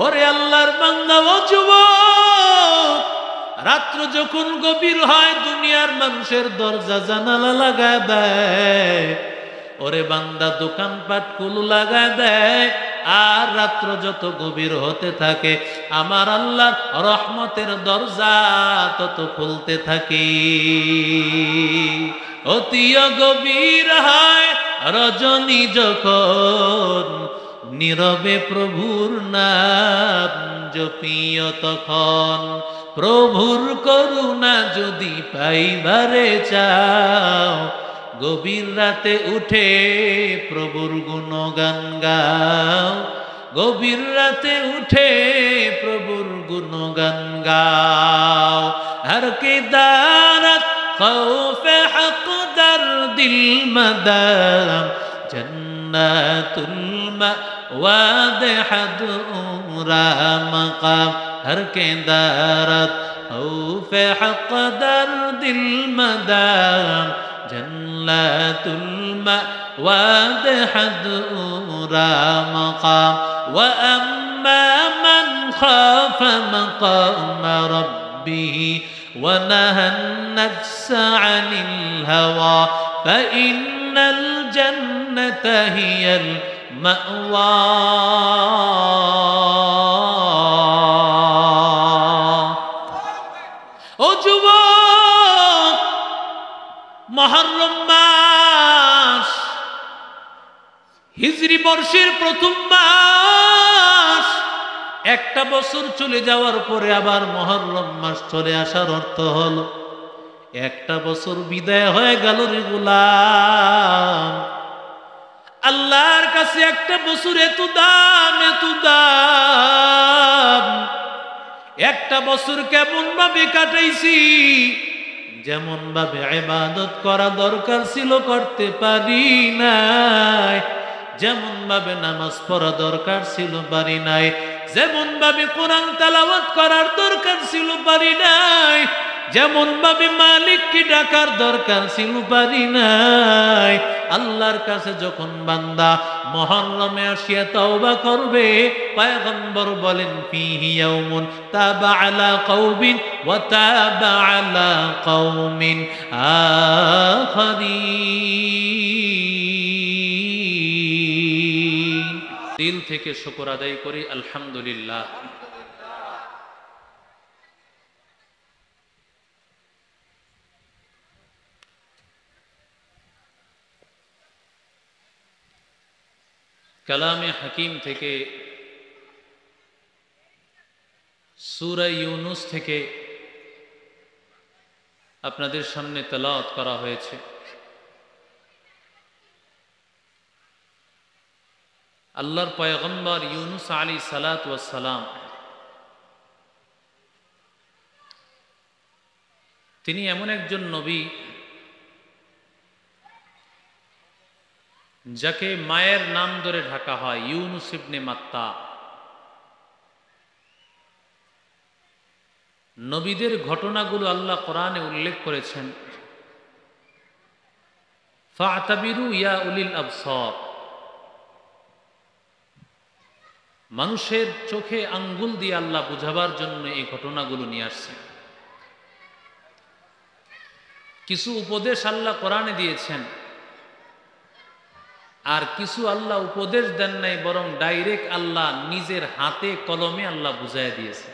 ওরে আল্লাহর বান্দা ও যুবক, রাত্র যখন গভীর হয় দুনিয়ার মানুষের দরজা জানালা লাগায় দেয়। ওরে বান্দা দোকানপাট কুলু লাগায় দেয়, আর রাত্র যত গভীর হতে থাকে আমার আল্লাহর রহমতের দরজা তত খুলতে থাকে। অতি গভীর হয় রজনী যখন, নীরবে প্রভুর নাম জপিও তখন। প্রভুর করুণা যদি পাইবারে চাও, গভীর রাতে উঠে প্রভুর গুণগান গাও। গভীর রাতে উঠে প্রভুর গুণগান গাও। হর কে দারত খৌফে হক দরদিল মদাম, জন্নাতুল মাওয়াদ হাদুরা মাকাম। হর কে দারত খৌফে হক দরদিল মদাম, জন্নাতুল মাওয়াদ হাদুরা মাকাম। ওয়া আম্মা মান খাফা মাকাম রাব্বিহি ওয়া নাহান নাফসা আনিল হাওয়া, ফাইন্নাল জান্নাতা হিয়াল মাওয়া। ও যুবক, মুহররম মাস হিজরি বর্ষের প্রথম মাস। একটা বছর চলে যাওয়ার পরে আবার মুহররম মাস চলে আসার অর্থ হলো একটা বছর বিদায় হয়ে গেল রে গোলাম। আল্লাহর কাছে একটা বছর এত দাম, এত দাম। একটা বছর কেমন ভাবে কাটাইছি, যেমন ভাবে ইবাদত করা দরকার ছিল করতে পারি নাই, যেমন ভাবে নামাজ পড়া দরকার ছিল পারি নাই, যেমন ভাবে কোরআন তেলাওয়াত করার দরকার ছিল পারি নাই, যেমন ভাবে মালিককে ডাকার দরকার ছিল পারি নাই। আল্লাহর কাছে যখন বান্দা মুহররমে আসিয়া তওবা করবে, পয়গম্বর বলেন ফিহি ইয়াউমুন তাবা আলা কওমিন ওয়া তাবা আলা কওমিন আখারিন। দিল থেকে শুকর আদায় করি আলহামদুলিল্লাহ। কালামে হাকিম থেকে সূরা ইউনুস থেকে আপনাদের সামনে তেলাওয়াত করা হয়েছে। আল্লাহর পয়গম্বর ইউনুস আলাইহিস সালাতু ওয়াস সালাম তিনি এমন একজন নবী যাকে মায়ের নাম ধরে ঢাকা হয়, ইউনুস ইবনে মাত্তা। নবীদের ঘটনাগুলো আল্লাহ কোরআনে উল্লেখ করেছেন, ফাতাবিরু ইয়া উলিল আবসার। মানুষের চোখে আঙ্গুল দিয়ে আল্লাহ বুঝাবার জন্য এই ঘটনাগুলো নিয়ে আসছেন। কিছু উপদেশ আল্লাহ কোরআনে দিয়েছেন, আর কিছু আল্লাহ উপদেশ দেন নাই, বরং ডাইরেক্ট আল্লাহ নিজের হাতে কলমে আল্লাহ বুঝাইয়া দিয়েছে।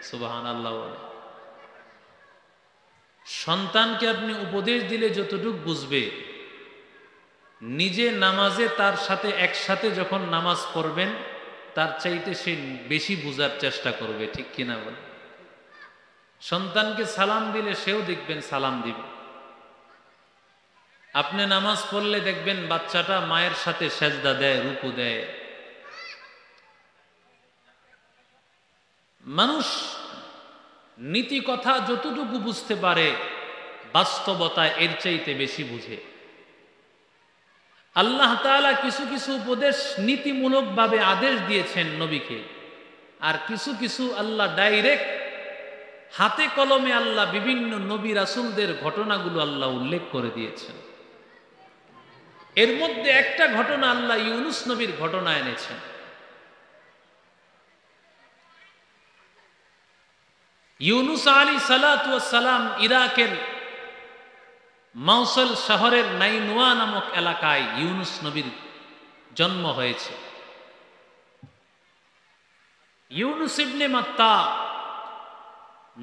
সুবহানাল্লাহ। সন্তানকে আপনি উপদেশ দিলে যতটুকু বুঝবে, নিজে নামাজে তার সাথে একসাথে যখন নামাজ পড়বেন তার চাইতে সে বেশি বুঝার চেষ্টা করবে, ঠিক কিনা বলে? সন্তানকে সালাম দিলে সেও দেখবেন সালাম দিবে। আপনি নামাজ পড়লে দেখবেন বাচ্চাটা মায়ের সাথে সেজদা দেয়, রুকু দেয়। মানুষ নীতি কথা যতটুকু বুঝতে পারে, বাস্তবতায় এর চাইতে বেশি বুঝে। আল্লাহ তাআলা কিছু কিছু উপদেশ নীতিমূলকভাবে আদেশ দিয়েছেন নবীকে, আর কিছু কিছু আল্লাহ ডাইরেক্ট হাতে কলমে আল্লাহ বিভিন্ন নবী রাসূলদের ঘটনাগুলো আল্লাহ উল্লেখ করে দিয়েছেন। এর মধ্যে একটা ঘটনা আল্লাহ ইউনুস নবীর ঘটনা এনেছেন। ইউনুস আলাইহিস সালাতু ওয়াস সালাম ইরাকের মৌসুল শহরের নাইনুয়া নামক এলাকায় ইউনুস নবীর জন্ম হয়েছে। ইউনুস ইবনে মাত্তা,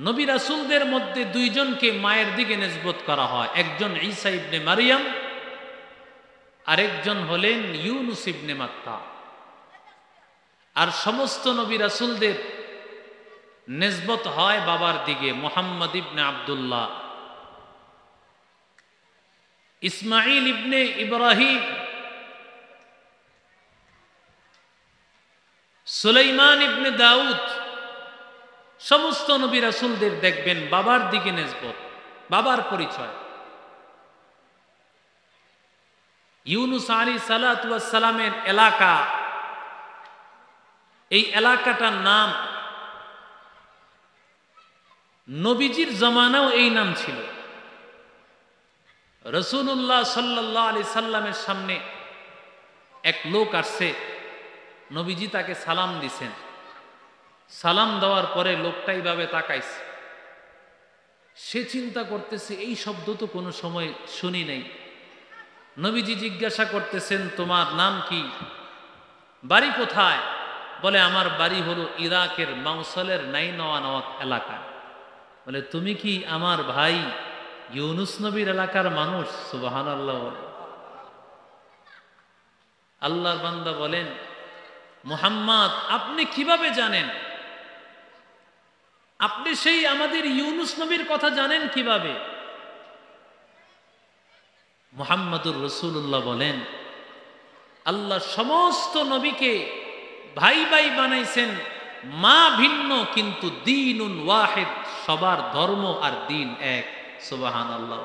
নবী রাসূলদের মধ্যে দুইজনকে মায়ের দিকে নিসবত করা হয়, একজন ঈসা ইবনে মারিয়াম, আরেকজন হলেন ইউনুস ইবনে মাত্তা। আর সমস্ত নবী রাসূলদের নিসবত হয় বাবার দিকে, মুহাম্মদ ইবনে আব্দুল্লাহ, ইসমাঈল ইবনে ইব্রাহিম, সুলাইমান ইবনে দাউদ, সমস্ত নবী রাসূলদের দেখবেন বাবার দিকে নিসবত, বাবার পরিচয়। ইউনুস আলাইহিস সালাতু ওয়াস সালামের এলাকা, এই এলাকাটার নাম নবীজির জামানাও এই নাম ছিল। রাসূলুল্লাহ সাল্লাল্লাহু আলাইহি সাল্লামের সামনে এক লোক আসছে, নবীজি তাকে সালাম দিছেন। সালাম দেওয়ার পরে লোকটা এইভাবে তাকাইছে, সে চিন্তা করতেছে এই শব্দ তো কোনো সময় শুনি নাই। নবীজি জিজ্ঞাসা করতেছেন, তোমার নাম কি, বাড়ি কোথায়? বলে, আমার বাড়ি হলো ইরাকের মৌসুলের নাইনুয়া নামক এলাকা। বলে, তুমি কি আমার ভাই ইউনুস নবীর এলাকার মানুষ? সুবহানাল্লাহ। আল্লাহর বান্দা বলেন, মুহাম্মদ আপনি কিভাবে জানেন? আপনি সেই আমাদের ইউনুস নবীর কথা জানেন কিভাবে? মুহাম্মদুর রাসূলুল্লাহ বলেন, আল্লাহ সমস্ত নবীকে ভাই ভাই বানাইছেন, মা ভিন্ন কিন্তু দ্বীনুন ওয়াহিদ, সবার ধর্ম আর দ্বীন এক। সুবহানাল্লাহ,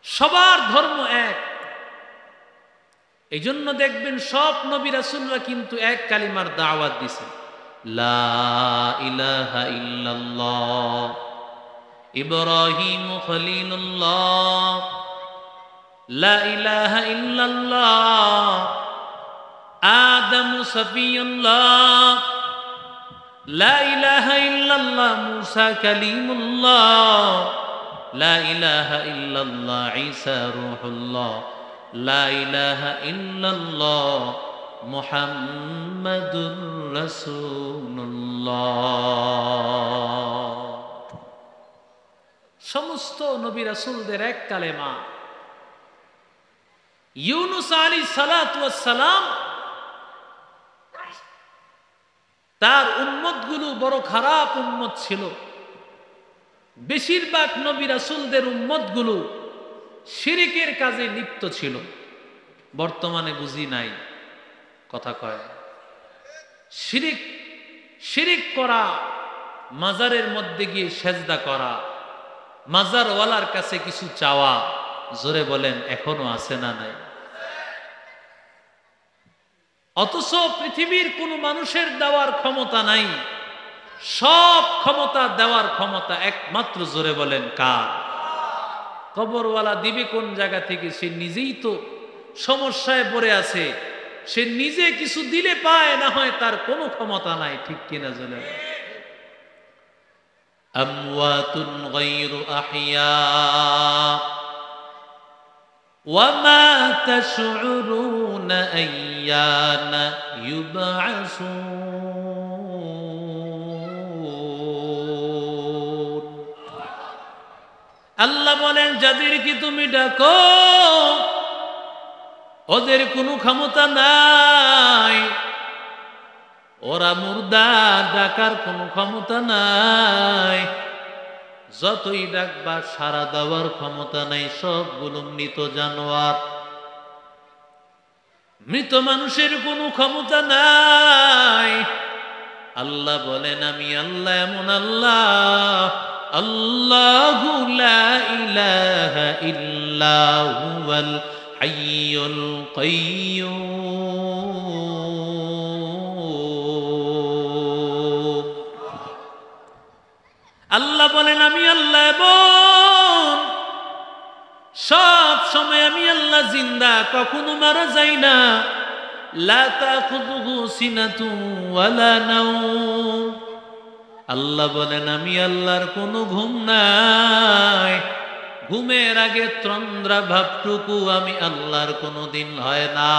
সবার ধর্ম এক। এই জন্য দেখবেন সব নবী রাসূলরা কিন্তু এক কালিমার দাওয়াত দিয়েছেন, লা ইলাহা ইল্লাল্লাহ। ইব্রাহিম খলিলুল্লাহ, লা ইলাহা ইল্লাল্লাহ। আদম সফিউল্লাহ, লা ইলাহা ইল্লাল্লাহ। মুসা কালিমুল্লাহ, লা ইলাহা ইল্লাল্লাহ। ঈসা রূহুল্লাহ, লা ইলাহা ইল্লাল্লাহ। মুহাম্মাদুর রাসূলুল্লাহ। সমস্ত নবী রাসূলদের এক কালেমা। ইউনুস আলাইহিস সালাতু ওয়াস সালাম তার উম্মতগুলো বড় খারাপ উম্মত ছিল। বেশিরভাগ নবী রাসূলদের উম্মতগুলো শিরকের কাজে লিপ্ত ছিল। বর্তমানে বুঝি নাই, কথা কয় শিরিক, শিরিক করা, মাজারের মধ্যে গিয়ে সেজদা করা, মাজারওয়ালার কাছে কিছু চাওয়া। জোরে বলেন, এখনো আছে না নাই? অথচ পৃথিবীর কোন মানুষের দেওয়ার ক্ষমতা নাই, সব ক্ষমতা দেওয়ার ক্ষমতা একমাত্র, জোরে বলেন, কার? কবরওয়ালা দিবে কোন জায়গা থেকে? সে নিজেই তো সমস্যায় পড়ে আছে, সে নিজে কিছু দিলে পায়, না হয় তার কোনো ক্ষমতা নাই। ঠিক কিনা? জোরে আমওয়াতুন গায়রু আহইয়া ওয়ামা তাশউরুনা আইয়ানা ইউবআসুন। আল্লাহ বলেন, যাদেরকে তুমি ডাকো ওদের কোনো ক্ষমতা নাই, ওরা মুর্দা, ডাকার কোনো ক্ষমতা নাই। যতই ডাকবা সাড়া দেওয়ার ক্ষমতা নাই, সবগুলো মৃত জানোয়ার। মৃত মানুষের কোনো ক্ষমতা নাই। আল্লাহ বলেন, আমি আল্লাহ এমন আল্লাহ, আল্লাহু লা ইলাহা ইল্লা হুয়াল হাইয়ুল কাইয়্যুম। আল্লাহ বলেন, আমি আল্লাহ এবং সব সময় আমি আল্লাহ জিন্দা, কখনো মারা যাই না। লা তাখুযুহু সিনাতুন ওয়ালা নাওম। আল্লাহ বলেন আমি আল্লাহর কোনো ঘুম নাই, ঘুমের আগে তন্দ্রা ভাবটুকু আমি আল্লাহর কোনো দিন হয় না।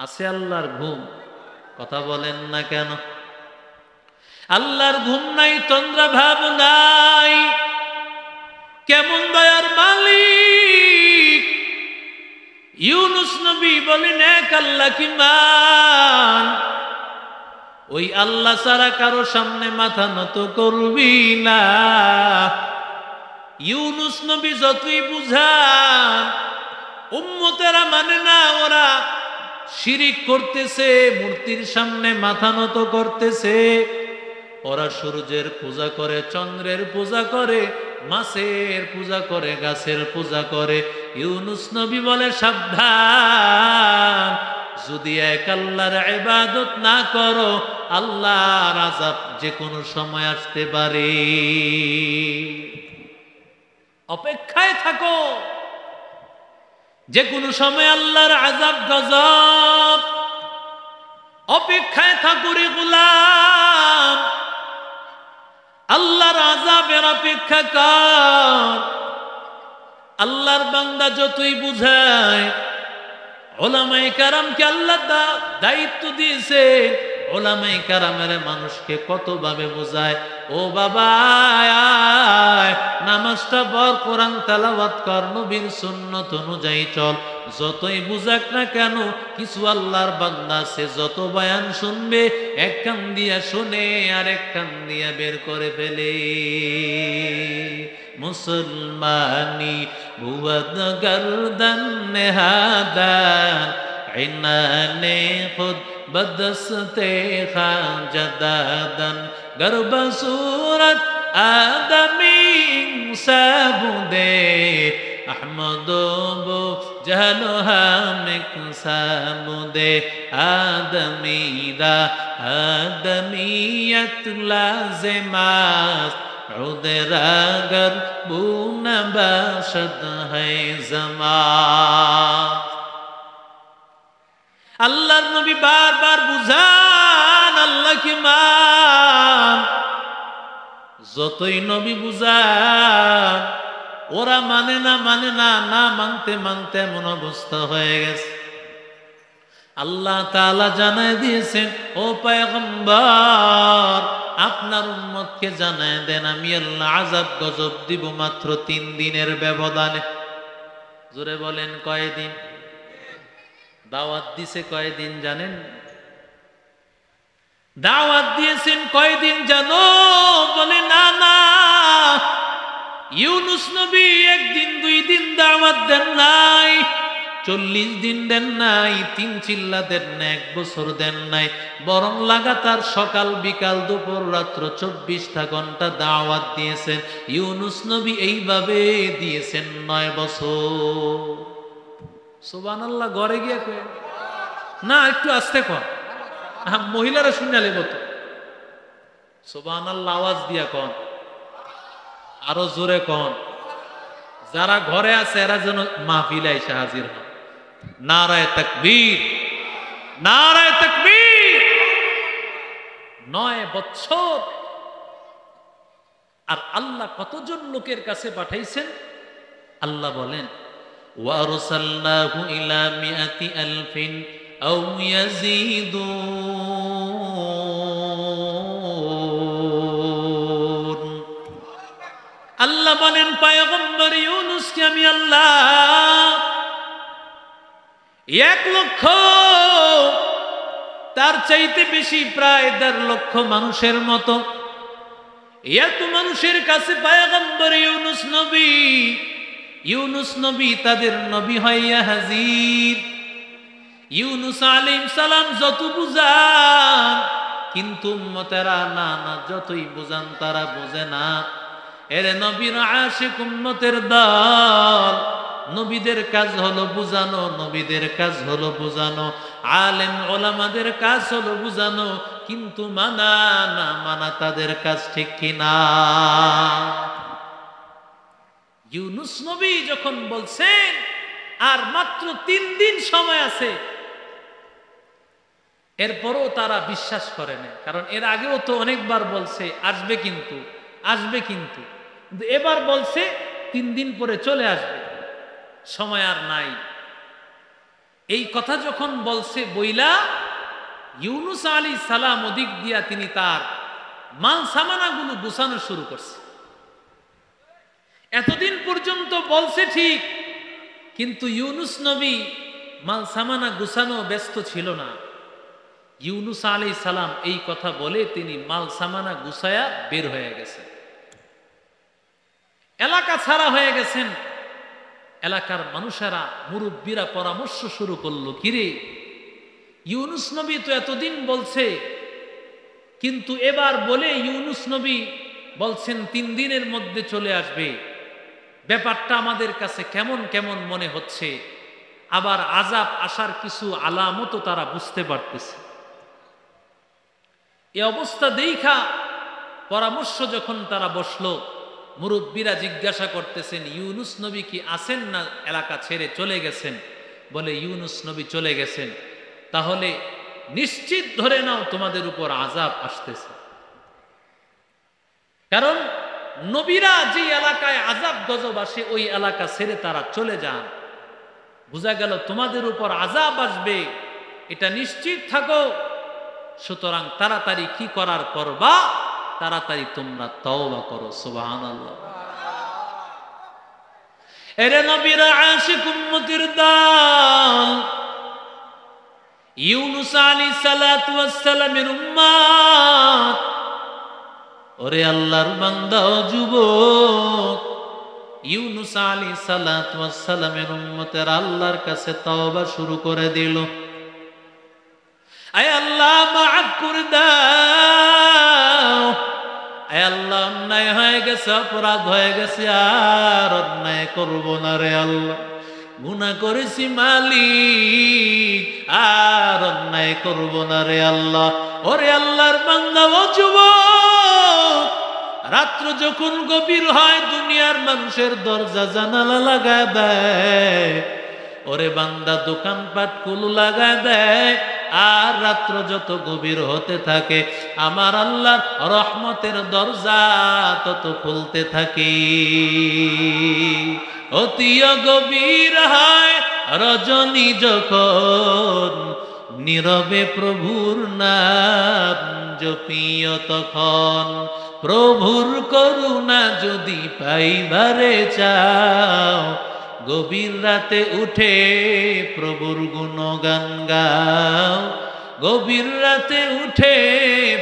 আছে আল্লাহর ঘুম? কথা বলেন না কেন? আল্লাহর ঘুম নাই, তন্দ্রা ভাব নাই। কেমন দয়ার মালিক! ইউনুস নবী বলেন এক আল্লাহ কি মান, ওই আল্লাহ ছাড়া কারো সামনে মাথা নত করবি না। ইউনুস নবী যতই বুঝান উম্মতেরা মানে না, ওরা শিরিক করতেছে, মূর্তির সামনে মাথা নত করতেছে। ওরা সূর্যের পূজা করে, চন্দ্রের পূজা করে, মাছের পূজা করে, গাছের পূজা করে। ইউনুস নবী বলে সাবধান, যদি এক আল্লাহর ইবাদত না করো আল্লাহর আযাব যে কোনো সময় আসতে পারে। অপেক্ষায় থাকো, যে কোনো সময় আল্লাহর আযাব গজব। অপেক্ষায় থাকো রে গোলাম, আল্লাহর আযাবের অপেক্ষা কর। আল্লাহর বান্দা যতই বুঝায়, ওলামায়ে কেরামকে আল্লাহ দায়িত্ব দিয়েছে, ওলামায়ে কেরামের মানুষকে কতভাবে বোঝায়। ও বাবা আয়, নামাজটা পড়, কোরআন তেলাওয়াত কর, নবীর সুন্নত অনুযায়ী চল। যতই বুঝাক না কেন, কিছু আল্লাহর বান্দা আছে যত বয়ান শুনবে এক কান দিয়া শুনে আর এক কান দিয়া বের করে ফেলে। মুসলমানি বুয়াদ গর্দন নেহাদান, ইনানে খুদ বদস্তে খাজদাদন, গর্ব सूरत आदमी सबुदे अहमदो बो जहलो हमिक सबुदे आदमीदा आदमीयत लाज़िमात उदरागर बून बशद है ज़मात। আল্লাহর নবী বারবার বুঝান আল্লাহ কি মান। যতই নবী বুঝান ওরা মানে না, মানে না, না মানতে মানতে এমন অবস্থা হয়ে গেছে। আল্লাহ তাআলা জানায় দিয়েছেন, ও পয়গম্বর আপনার উম্মতকে জানায় দেন আমি আল্লাহ আযাব গজব দিব মাত্র 3 দিনের ব্যবধানে। জোরে বলেন কয়দিন? দাওয়াত দিছে কয়দিন জানেন? দাওয়াত দিয়েছেন কয়দিন জানো? বলে না না, ইউনুস নবী 1 দিন 2 দিন দাওয়াত দেন নাই, 40 দিন দেন নাই, 3 চিল্লা দেন না, 1 বছর দেন নাই, বরং লাগাতার সকাল বিকাল দুপুর রাত্র 24টা ঘন্টা দাওয়াত দিয়েছেন। ইউনুস নবী এইভাবে দিয়েছেন 9 বছর। সুবহানাল্লাহ। ঘরে গিয়া কয় না, একটু আস্তে কর, মহিলারা শুনে নেব তো। সুবহানাল্লাহ আওয়াজ দিয়া কন, আরো জোরে কন। যারা ঘরে আছে এরা যেন মাহফিলে এসে হাজির হন। নারায়ে তাকবীর, নারায়ে তাকবীর। 9 বছর। আর আল্লাহ কতজন লোকের কাছে পাঠাইছেন? আল্লাহ বলেন وَأَرْسَلْنَاهُ إِلَى 100,000 أَوْ يَزِيدُونَ। আল্লাহ বলেন পয়গম্বর ইউনুসকে আমি আল্লাহ 1 লক্ষ, তার চাইতে বেশি, প্রায় 1.5 লক্ষ মানুষের মতো, এত মানুষের কাছে পয়গম্বর ইউনুস নবী তাদের নবী হইয়া হাজির। ইউনুস আলাইহিস সালাম যত বুঝান, কিন্তু উম্মতেরা না না, যতই বুঝান তারা বোঝে না। এর নবীর আশিক উম্মতের দল। নবীদের কাজ হলো বুঝানো, নবীদের কাজ হলো বুঝানো, আলেম ওলামাদের কাজ হলো বুঝানো, কিন্তু মানা না মানা তাদের কাজ, ঠিক কিনা? ইউনুস নবী যখন বলছেন আর মাত্র 3 দিন সময় আছে, এরপরও তারা বিশ্বাস করে না, কারণ এর আগেও তো অনেকবার বলছে আসবে কিন্তু আসবে কিন্তু, কিন্তু এবার বলছে 3 দিন পরে চলে আসবে, সময় আর নাই। এই কথা যখন বলছে বইলা ইউনুস আলাইহিস সালাম ওদিক দিয়া তিনি তার মাল সামানাগুলো গুছানো শুরু করছে। এতদিন পর্যন্ত বলছে ঠিক, কিন্তু ইউনুস নবী মাল সামানা গুছানো ব্যস্ত ছিল না। ইউনুস আলাইহিস সালাম এই কথা বলে তিনি মাল সামানা গুছায়া বের হয়ে গেছেন, এলাকা ছাড়া হয়ে গেছেন। এলাকার মানুষেরা মুরব্বীরা পরামর্শ শুরু করলো, কিরে ইউনুস নবী তো এতদিন বলছে, কিন্তু এবার বলে ইউনুস নবী বলছেন 3 দিনের মধ্যে চলে আসবে, ব্যাপারটা আমাদের কাছে কেমন কেমন মনে হচ্ছে। আবার আযাব আসার কিছু আলামতও তারা বুঝতে পারতেছে। এই অবস্থা দেখা পরামর্শ যখন তারা বসলো, মুরব্বীরা জিজ্ঞাসা করতেছেন ইউনুস নবী কি আছেন না এলাকা ছেড়ে চলে গেছেন? বলে ইউনুস নবী চলে গেছেন। তাহলে নিশ্চিত ধরে নাও তোমাদের উপর আযাব আসতেছে, কারণ নবীরা যে এলাকায় আযাব গজব আসে ওই এলাকা ছেড়ে তারা চলে যান। বোঝা গেল তোমাদের উপর আযাব আসবে, এটা নিশ্চিত থাকো। সুতরাং তাড়াতাড়ি কি করার করবা, তাড়াতাড়ি তোমরা তওবা করো। সুবহানাল্লাহ। এরে নবীরা আশিক উম্মতের দল, ইউনুস আলাইহিস সালাতু ওয়াস সালামের উম্মত, ওরে আল্লাহর বান্দা ও যুবক, ইউনুস আলাইহিস সালাতু ওয়াস সালামের উম্মতের আল্লাহর কাছে তওবা শুরু করে দিল। আয় আল্লাহ মাফ করে দাও, আয় আল্লাহ অন্যায় হয়ে গেছে, অপরাধ হয়ে গেছে, আর অন্যায় করব না রে আল্লাহ, গুনাহ করেছি মালিক, আর অন্যায় করব না রে আল্লাহ। ওরে আল্লাহর বান্দা ও যুবক, রাত্র যখন গভীর হয় দুনিয়ার মানুষের দরজা জানালা লাগায় দেয়, ওরে বান্দা দোকানপাট কুলু লাগায় দেয়, আর রাত্র যত গভীর হতে থাকে আমার আল্লাহর রহমতের দরজা তত খুলতে থাকে। অতি গভীর হয় রজনী যখন, নীরবে প্রভুর নাম জপিও তখন। প্রভুর করুণা যদি পাইবারে চাও, গভীর রাতে উঠে প্রভুর গুণগান গাও, গভীর রাতে উঠে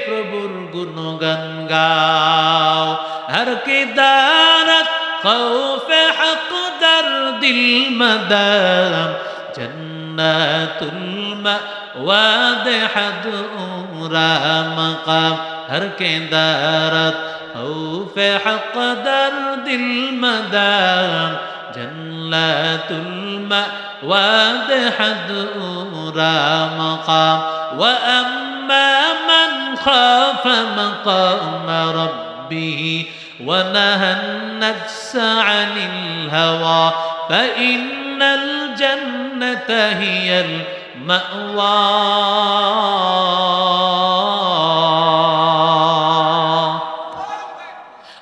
প্রভুর গুণগান গাও। হর কে দারত খৌফে হক দরদিল মদাম, জন্নাতুল মাওয়াদ হাদুরা মাকাম। হর কে দারত খৌফে হক দরদিল মদাম, জন্নাতুল মাওয়াদ হাদুরা মাকাম। ওয়া আম্মা মান খাফা মাকাম রাব্বিহি ওয়া নাহান নাফসা আনিল হাওয়া, ফাইন্নাল জান্নাতা হিয়াল মাওয়া।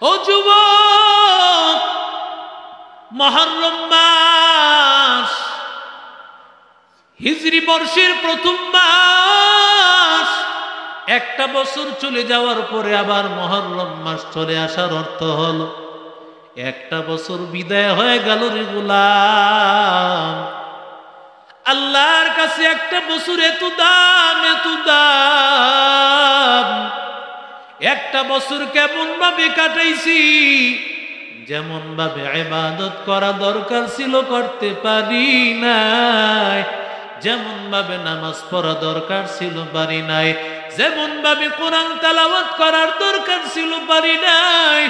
ও যুবক, মুহররম মাস হিজরি বর্ষের প্রথম মাস, একটা বছর চলে যাওয়ার পরে আবার মুহররম মাস চলে আসার অর্থ হলো একটা বছর বিদায় হয়ে গেল রে গোলাম। আল্লাহর কাছে একটা বছর এত দাম, এত দাম। একটা বছর কেমন ভাবে কাটাইছি, যেমন ভাবে ইবাদত করা দরকার ছিল করতে পারি নাই, যেমন ভাবে নামাজ পড়া দরকার ছিল পারি নাই, যেমন ভাবে কোরআন তেলাওয়াত করার দরকার ছিল পারি নাই,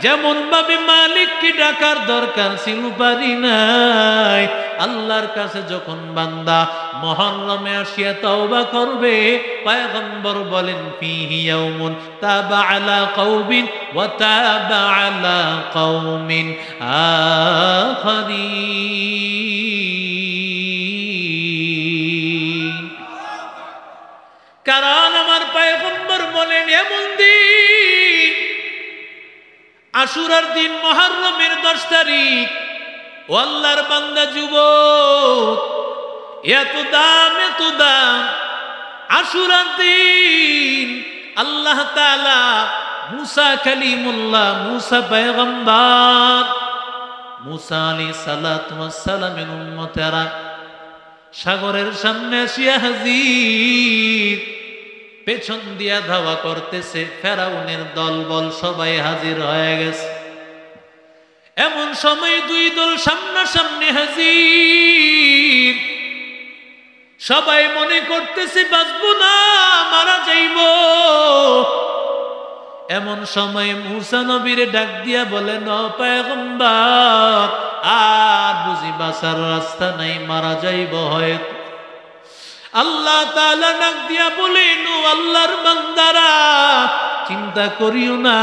যেমন ভাবে মালিককে ডাকার দরকার ছিল পারি নাই। আল্লাহর কাছে যখন বান্দা মুহররমে আসিয়া তওবা করবে, পয়গম্বর বলেন ফিহি ইয়াউমুন তাবা আলা কওমিন ওয়া তাবা আলা কওমিন আখারিন। কারণ আমার পয়গম্বর বলেন এমন দিন, আশুরার দিন, মুহররমের 10 তারিখ। ও আল্লাহর বান্দা যুবক, এত দাম, এত দাম। আশুরার দিন আল্লাহ তাআলা মুসা কালিমুল্লাহ, মুসা পয়গম্বর, মুসা আলাইহিস সালাতু ওয়াস সালামের উম্মতেরা সাগরের সামনে আসিয়া হাজির। পেছন দিয়া ধাওয়া করতেছে, ফেরাউনের দলবল সবাই হাজির হয়ে গেছে। এমন সময় 2 দল সামনাসামনি হাজির। সবাই মনে করতেছে বাঁচবো না, মারা যাইব। এমন সময় মুসা নবীরে ডাক দিয়া বলেন, ও পয়গম্বর, আর বুঝি বাঁচার রাস্তা নাই, মারা যাইব হয়তো। আল্লাহ তাআলা ডাক দিয়া বলেন, ও আল্লাহর বান্দারা, চিন্তা করিও না,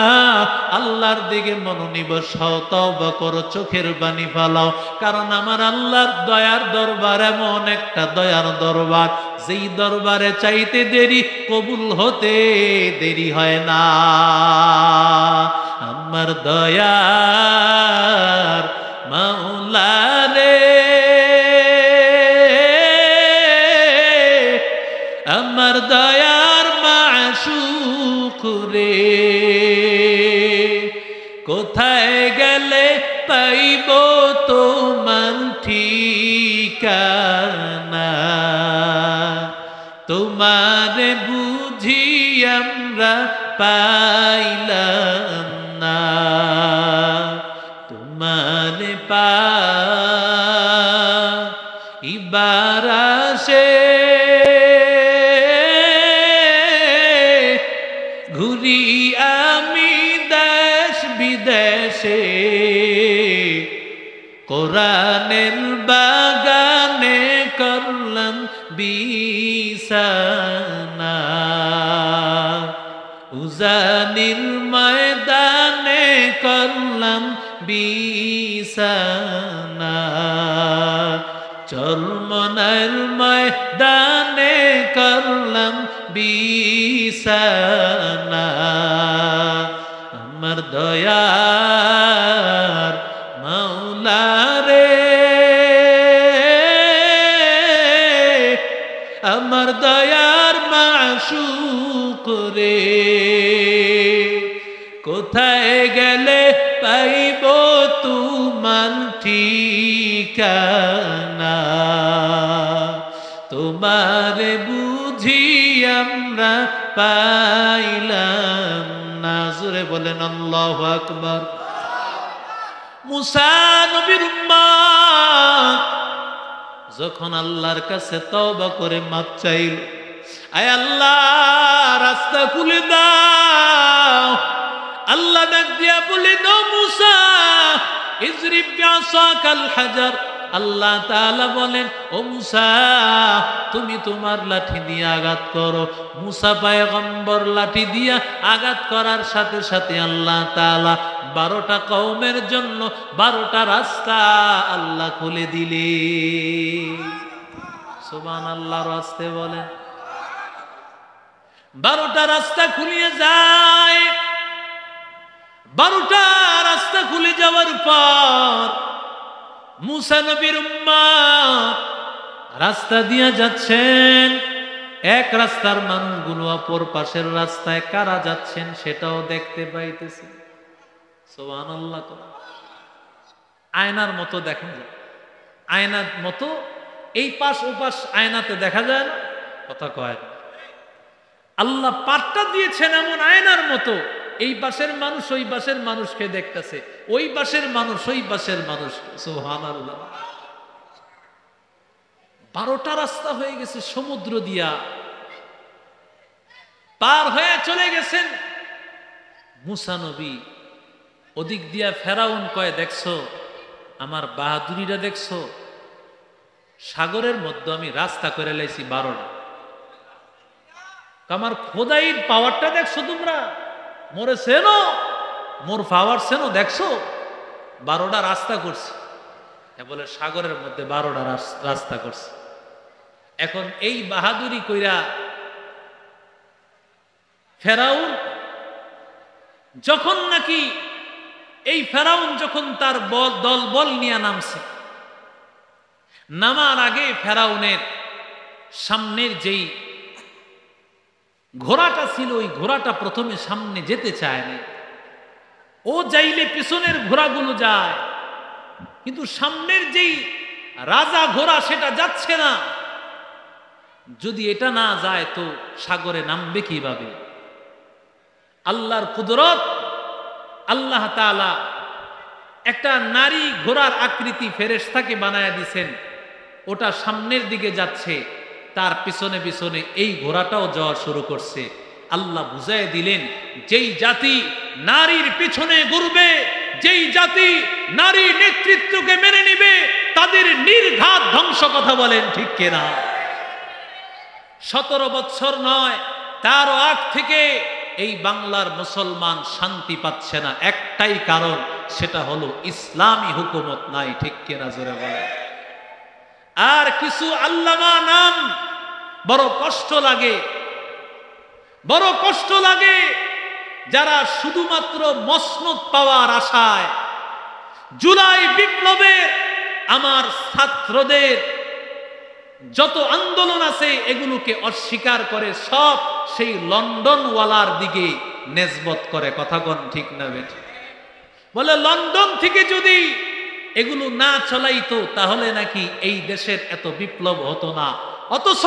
আল্লাহর দিকে মনোনিবেশ হও, তওবা করো, চোখের পানি ফেলাও। কারণ আমার আল্লাহর দয়ার দরবার এমন একটা দয়ার দরবার, যেই দরবারে চাইতে দেরি, কবুল হতে দেরি হয় না। আমার দয়ার মাওলা রে, আমার দয়ার মাশউক রে, কোথায় গেলে পাইব তোমার ঠিকানা? তোমারে বুঝি আমরা পাইলাম না, তোমারে পাইবার আসে ঘুরি আমি দেশ বিদেশে, কোরআনের বাগানে করলাম বিছানা, উজানির ময়দানে করলাম বিছানা, চরমনার ময়দানে করলাম বিছানা। আমার দয়ার মাওলা রে, আমার দয়ার মাশউক রে, কোথায় গেলে পাইব তোমার ঠিকানা? তোমারে বুঝি আমরা পাইলাম না। জোরে বলেন আল্লাহু আকবার। মুসা নবীর উম্মত যখন আল্লাহর কাছে তওবা করে মাপ চাইল, আয় আল্লাহ রাস্তা খুলে দাও। আল্লাহ ডাক দিয়া বলেন, ও মুসা ইজরিব বিআসাকাল হাজার। আল্লাহ তাআলা বলেন, ও মুসা তুমি তোমার লাঠি দিয়ে আঘাত করো। মুসা পয়গম্বর লাঠি দিয়া আঘাত করার সাথে সাথে আল্লাহ তাআলা 12টা কওমের জন্য 12টা রাস্তা আল্লাহ খুলে দিলেন। সুবহানাল্লাহ। রাস্তে বলেন 12টা রাস্তা খুলে যায়। 12টা রাস্তা খুলে যাওয়ার পর মুসা নবীর উম্মত রাস্তা দিয়ে যাচ্ছেন। এক রাস্তার মানুষগুলো অপর পাশের রাস্তায় কারা যাচ্ছেন সেটাও দেখতে পাইতেছে। সুবহানাল্লাহ। আয়নার মতো দেখা যায়, আয়নার মতো এই পাশ ও পাশ আয়নাতে দেখা যায় না, কথা কয়। আল্লাহ পাটটা দিয়েছেন এমন আয়নার মতো, এই পাশের মানুষ ওই পাশের মানুষকে দেখতেছে, ওই পাশের মানুষ ওই পাশের মানুষ। সুবহানাল্লাহ। 12টা রাস্তা হয়ে গেছে সমুদ্র দিয়া পার হয়ে চলে গেছেন মুসা নবী। ওদিক দিয়া ফেরাউন কয়, দেখছো আমার বাহাদুরিটা, দেখছো সাগরের মধ্যে আমি রাস্তা করে লাইছি 12টা। আমার খোদাইর পাওয়ারটা দেখছো তোমরা, মোরে চেনো, মোর পাওয়ার চেনো, দেখছো 12টা রাস্তা করছি। বলে সাগরের মধ্যে 12টা রাস্তা করছে। এখন এই বাহাদুরি কইরা ফেরাউন যখন নাকি এই ফেরাউন যখন তার দল বল নিয়ে নামছে, নামার আগে ফেরাউনের সামনের যেই ঘোড়াটা ছিল ওই ঘোড়াটা প্রথমে সামনে যেতে চায় না। ও যাইলে পিছনের ঘোড়াগুলো যায়, কিন্তু সামনের যেই রাজা ঘোড়া সেটা যাচ্ছে না। যদি এটা না যায় তো সাগরে নামবে কিভাবে? আল্লাহর কুদরত, আল্লাহ তাআলা একটা নারী ঘোড়ার আকৃতি ফেরেশতাকে বানায়া দিছেন, ওটা সামনের দিকে যাচ্ছে, তার পিছনে পিছনে এই ঘোড়াটাও যাওয়া শুরু করছে। আল্লাহ বুঝায় দিলেন, যেই জাতি নারীর পিছনে ঘুরবে, যেই জাতি নারী নেতৃত্বকে মেনে নিবে, তাদের নির্ঘাত ধ্বংস। কথা বলেন ঠিক কিনা? 17 বছর নয়, তারও আগ থেকে এই বাংলার মুসলমান শান্তি পাচ্ছে না। একটাই কারণ, সেটা হলো ইসলামী হুকুমত নাই। ঠিক কিনা জোরে বলেন? আর কিছু আল্লামা নাম বড় কষ্ট লাগে, বড় কষ্ট লাগে, যারা শুধুমাত্র মসনদ পাওয়ার আশায় জুলাই বিপ্লবের আমার ছাত্রদের যত আন্দোলন আছে এগুলোকে অস্বীকার করে সব সেই লন্ডনওয়ালার দিকে নেসবত করে। কথা কোন ঠিক না বেঠি? বলে লন্ডন থেকে যদি এগুলো না চলাইতো তাহলে নাকি এই দেশের এত বিপ্লব হতো না। অথচ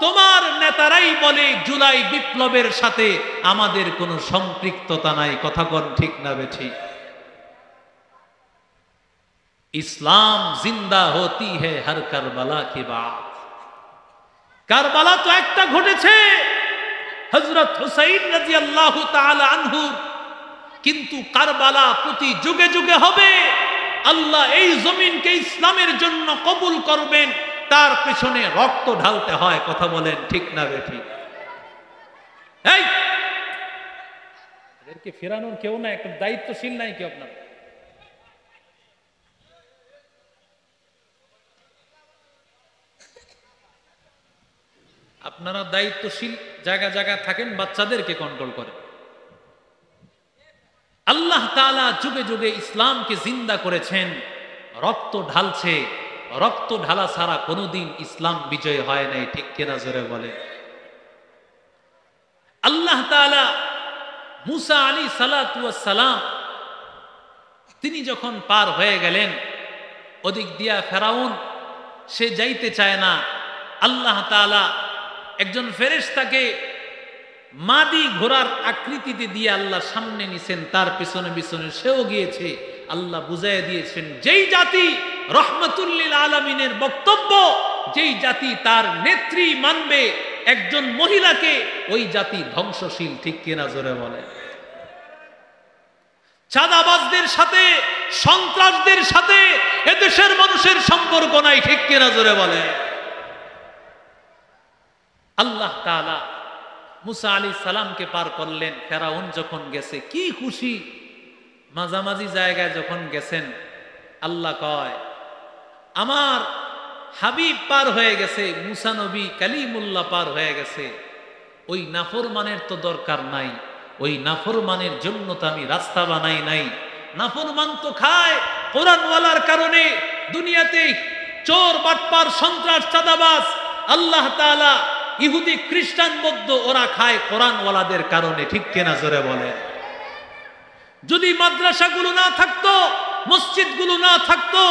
তোমার নেতারাই বলে জুলাই বিপ্লবের সাথে আমাদের কোনো সম্পৃক্ততা নাই। কথা কোন ঠিক না বেঠি? ইসলাম জিন্দা হতি है हर करबला की बात। কারবালা তো একটা ঘটেছে, হযরত হুসাইন রাদিয়াল্লাহু তাআলা আনহু, কিন্তু কারবালা প্রতি যুগে যুগে হবে। আল্লাহ এই জমিনকে ইসলামের জন্য কবুল করবেন, তার পেছনে রক্ত ঢালতে হয়। কথা বলেন ঠিক না বেঠি? এই এদেরকে ফেরানোর কেউ না, একটা দায়িত্বশীল নাই কি আপনার? আপনারা দায়িত্বশীল জায়গা জায়গায় থাকেন, বাচ্চাদেরকে কন্ট্রোল করেন। আল্লাহ তাআলা যুগে যুগে ইসলামকে জিন্দা করেছেন, রক্ত ঢালছে। রক্ত ঢালা ছাড়া কোনোদিন ইসলাম বিজয় হয় নাই। ঠিক কিনা জোরে বলে? আল্লাহ তাআলা মুসা আলাইহিস সালাতু ওয়াস সালাম তিনি যখন পার হয়ে গেলেন, ওদিক দিয়া ফেরাউন সে যাইতে চায় না। আল্লাহ তাআলা একজন ফেরেশতাকে মাদি ঘোড়ার আকৃতিতে দিয়ে আল্লাহ সামনে নিছেন, তার পিছনে পিছনে সেও গিয়েছে। আল্লাহ বুঝাইয়া দিয়েছেন, যেই জাতি রহমাতুল লিল আলামিনের বক্তব্য, যেই জাতি তার নেত্রী মানবে একজন মহিলাকে, ওই জাতি ধ্বংসশীল। ঠিক কিনা জোরে বলে? চাঁদাবাজদের সাথে, সন্ত্রাসদের সাথে এদেশের মানুষের সম্পর্ক নাই। ঠিক কিনা জোরে বলে? আল্লাহ তাআলা মুসা আলাইহিস সালামকে পার করলেন। ফেরাউন যখন গেছে কি খুশি, মাঝামাঝি জায়গায় যখন গেছেন, আল্লাহ কয় আমার হাবিব পার হয়ে গেছে, মুসা নবী কালিমুল্লাহ পার হয়ে গেছে। ওই নাফরমানের তো দরকার নাই, ওই নাফরমানের জন্য তো আমি রাস্তা বানাই নাই। নাফরমান তো খায় কোরআনওয়ালার কারণে। দুনিয়াতে চোর, বাটপার, সন্ত্রাস, চাঁদাবাজ, আল্লাহ তাআলা ইহুদি, খ্রিস্টান, বৌদ্ধ ওরা খায় কোরআনওয়ালাদের কারণে। ঠিক কিনা জোরে বলে? যদি মাদ্রাসাগুলো না থাকতো, মসজিদগুলো না থাকতো,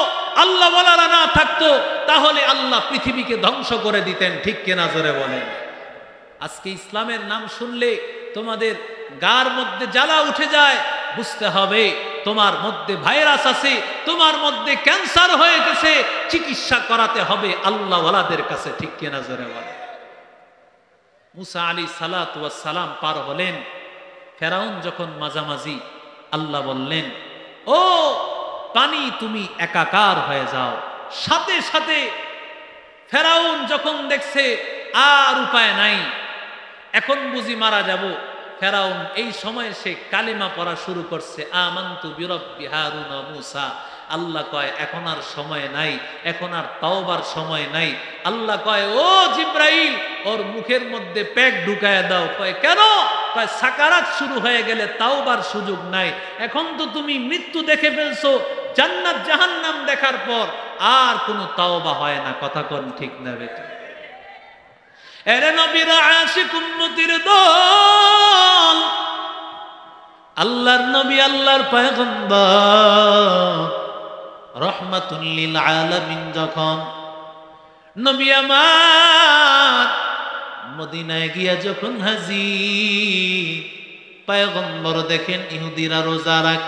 আল্লাহওয়ালারা না থাকতো, তাহলে আল্লাহ পৃথিবীকে ধ্বংস করে দিতেন। ঠিক কিনা জোরে বলেন? আজকে ইসলামের নাম শুনলে তোমাদের গার মধ্যে জ্বালা উঠে যায়। বুঝতে হবে তোমার মধ্যে ভাইরাস আছে, তোমার মধ্যে ক্যান্সার হয়ে গেছে, চিকিৎসা করাতে হবে আল্লাহওয়ালাদের কাছে। ঠিক কিনা জোরে বলেন? মুসা আলাইহিস সালাতু ওয়াস সালাম পার হলেন। ফেরাউন যখন মাঝামাঝি, আল্লাহ বললেন, ও পানি তুমি একাকার হয়ে যাও। সাথে সাথে ফেরাউন যখন দেখছে আর উপায় নাই, এখন বুঝি মারা যাব, ফেরাউন এই সময় সে কালিমা পড়া শুরু করছে, আমানতু বিরব্বি হারুন ওয়া মূসা। আল্লাহ কয় এখন আর সময় নাই, এখন আর তাওবার সময় নাই। আল্লাহ কয় ও জিব্রাইল, ওর মুখের মধ্যে প্যাক ঢুকায় দাও। কয় কেন? কয় সাকারাত শুরু হয়ে গেলে তাওবার সুযোগ নাই। এখন তো তুমি মৃত্যু দেখে ফেলছো, জান্নাত জাহান্নাম দেখার পর আর কোনো তাওবা হয় না। কথা কোন ঠিক না বেটা? এরে নবীর আশিক উম্মতির দল, আল্লাহর নবী আল্লাহর পয়গম্বর রহমাতুল লিল আলামিন যখন নবী আমার মদিনায় গিয়া যখন হাজির, পয়গম্বর দেখেন ইহুদিরা রোজা রাখ।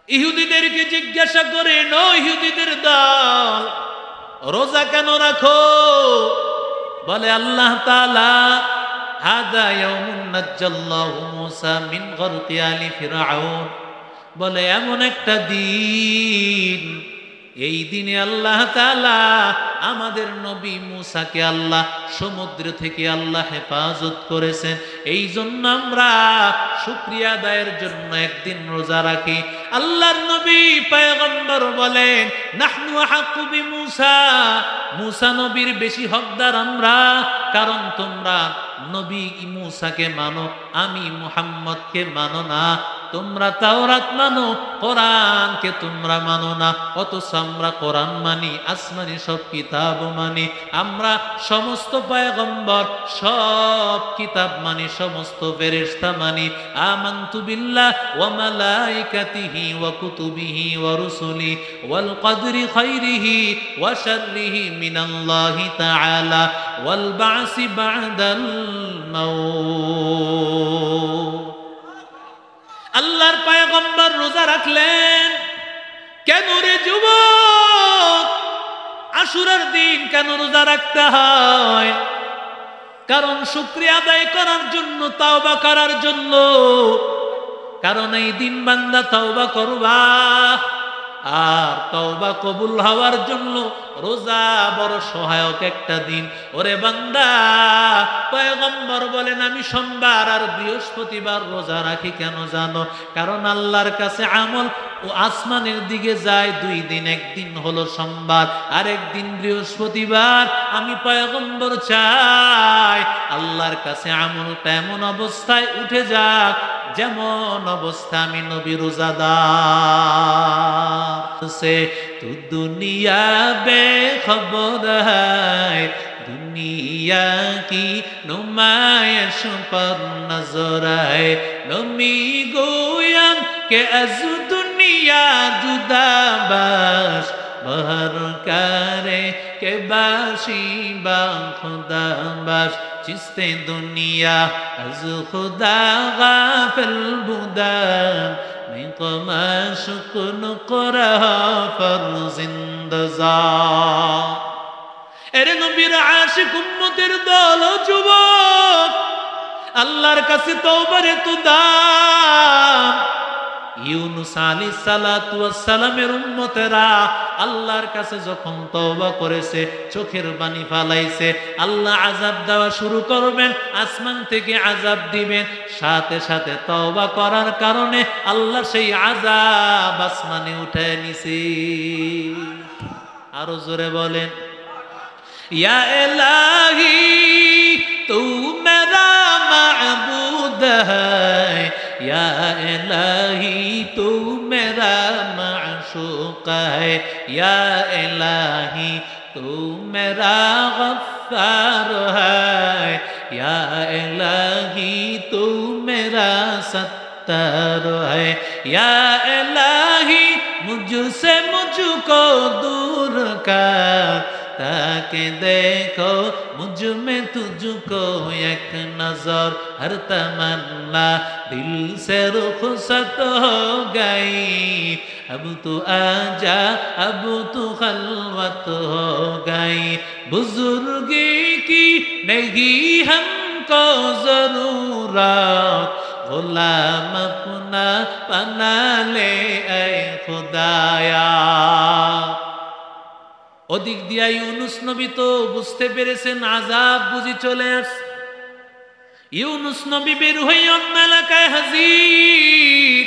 ইহুদিদেরকে জিজ্ঞাসা করেন, ও ইহুদিদের দল, রোজা কেন রাখো? বলে আল্লাহ তাআলা হাদা ইয়াউমুন নাজ্জাল্লাহু মূসা মিন গরকি আলি ফিরআউন, বলে এমন একটা দিন, এই দিনে আল্লাহ তাআলা আমাদের নবী মূসাকে আল্লাহ সমুদ্র থেকে আল্লাহ হেফাজত করেছেন। এই জন্য আমরা শুকরিয়া আদায়ের জন্য একদিন রোজা রাখি। আল্লাহর নবী পয়গম্বর বলেন, নাহনু আহাক্কু বিমূসা, মূসা নবীর বেশি হকদার আমরা, কারণ তোমরা নবী মূসাকে মানো, আমি মুহাম্মদকে মানো না। তোমরা তাওরাত মানো, কোরআনকে তোমরা মানো না। অথচ আমরা কোরআন মানি, আসমানি সব কিতাব মানি। আমরা সমস্ত পয়গম্বর, সব কিতাব মানি, সমস্ত ফেরেশতা মানি। আমানতু বিল্লাহ ওয়া মালাইকাতিহি ওয়া কুতুবিহি ওয়া রুসুলি ওয়াল কদরি খাইরিহি ওয়া শাররিহি মিনাল্লাহি তাআলা ওয়াল বা'সি বা'দাল মাউত। আল্লাহর পয়গম্বর রোজা রাখলেন কেন রে যুবক? আশুরার দিন কেন রোজা রাখতে হয়? কারণ শুকরিয়া আদায় করার জন্য, তাওবা করার জন্য। কারণ এই দিন বান্দা তাওবা করবা, আর তাওবা কবুল হওয়ার জন্য রোজা বড় সহায়ক একটা দিন। ওরে বান্দা, পয়গম্বর বলেন আমি সোমবার আর বৃহস্পতিবার রোজা রাখি কেন জানো? কারণ আল্লাহর কাছে আমল ও আসমানের দিকে যায় দুই দিন, একদিন হলো সোমবার আর একদিন বৃহস্পতিবার। আমি পয়গম্বর চাই আল্লাহর কাছে আমলটা এমন অবস্থায় উঠে যাক যেমন অবস্থা আমি নবী রোজাদার। সে তু দুনিয়া বেখবর है, दुनिया की नुमाइश पर नजर है। नमी गोयम के अज दुनिया जुदा बाश, बहर करे के बाशी बा खुदा बाश। चिस्ते दुनिया अज खुदा गाफिल बुदान, मैं कमाश कुन करहा फर जिंदजा। এরে নবীর আশিক উম্মতের দল, যুবক, আল্লাহর কাছে তওবার এত দাম। ইউনূস আলাইহিস সালাতু ওয়াস সালামের উম্মতেরা আল্লাহর কাছে যখন তওবা করেছে, চোখের পানি ফালাইছে, আল্লাহ আযাব দেওয়া শুরু করবেন, আসমান থেকে আযাব দিবেন। সাথে সাথে তওবা করার কারণে আল্লাহ সেই আযাব আসমানে উঠায় নিছে। আরো জোরে বলেন, या इलाही तू मेरा माबूद है, या इलाही तू मेरा माशूक है, या इलाही तू मेरा गफ्फार है, या इलाही तू मेरा सत्तार है, या इलाही मुझसे मुझको दूर कर, ताकि देखो मुझ में तुझको एक नजर। हर तमन्ना दिल से रुखसत हो गई, अब तू आजा, अब तू खलवत हो गई। बुजुर्गी की नहीं हमको जरूरत, गुलाम अपना बना ले ऐ खुदाया। ওদিক দিয়া ইউনূস নবী তো বুঝতে পেরেছেন আযাব বুঝি চলে আসছে। ইউনূস নবী বের হয়ে অন্য এলাকায় হাজির,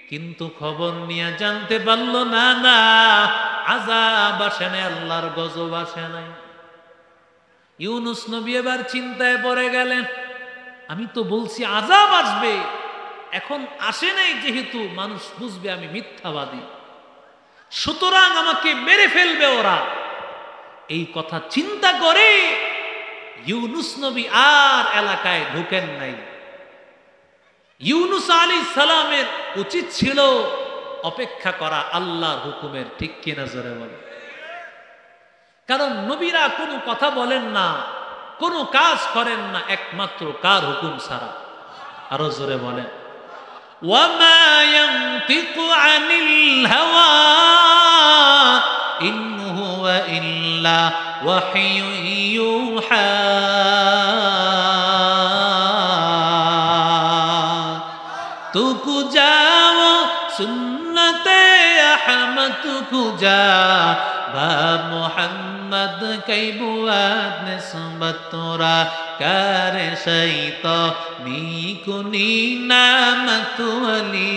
কিন্তু খবর নিয়ে জানতে পারল না, না আযাব আসে নাই, আল্লাহর গজব আসে নাই। ইউনূস নবী এবার চিন্তায় পড়ে গেলেন, আমি তো বলছি আযাব আসবে, এখন আসে নাই যেহেতু মানুষ বুঝবে আমি মিথ্যাবাদী, সুতরাং আমাকে মেরে ফেলবে ওরা। এই কথা চিন্তা করে ইউনুস নবী আর এলাকায় ঢুকেন নাই। ইউনুস আলাইহিস সালামের উচিত ছিল অপেক্ষা করা আল্লাহর হুকুমের, ঠিক কিনা জোরে বলে? কারণ নবীরা কোনো কথা বলেন না, কোনো কাজ করেন না একমাত্র কার হুকুম ছাড়া। আরো জোরে বলেন, ওয়ামা ইয়ানতিকু আনিল হাওয়া ইন হুয়া ইল্লা ওয়াহয়ু ইউহা। তুকু যাও সুন্নতে আহমদ তুকু যা বা মোহাম্মদ কৈবুয়াত নিসবত তোরা কারে শৈত নিকুনি নামত ওয়ালি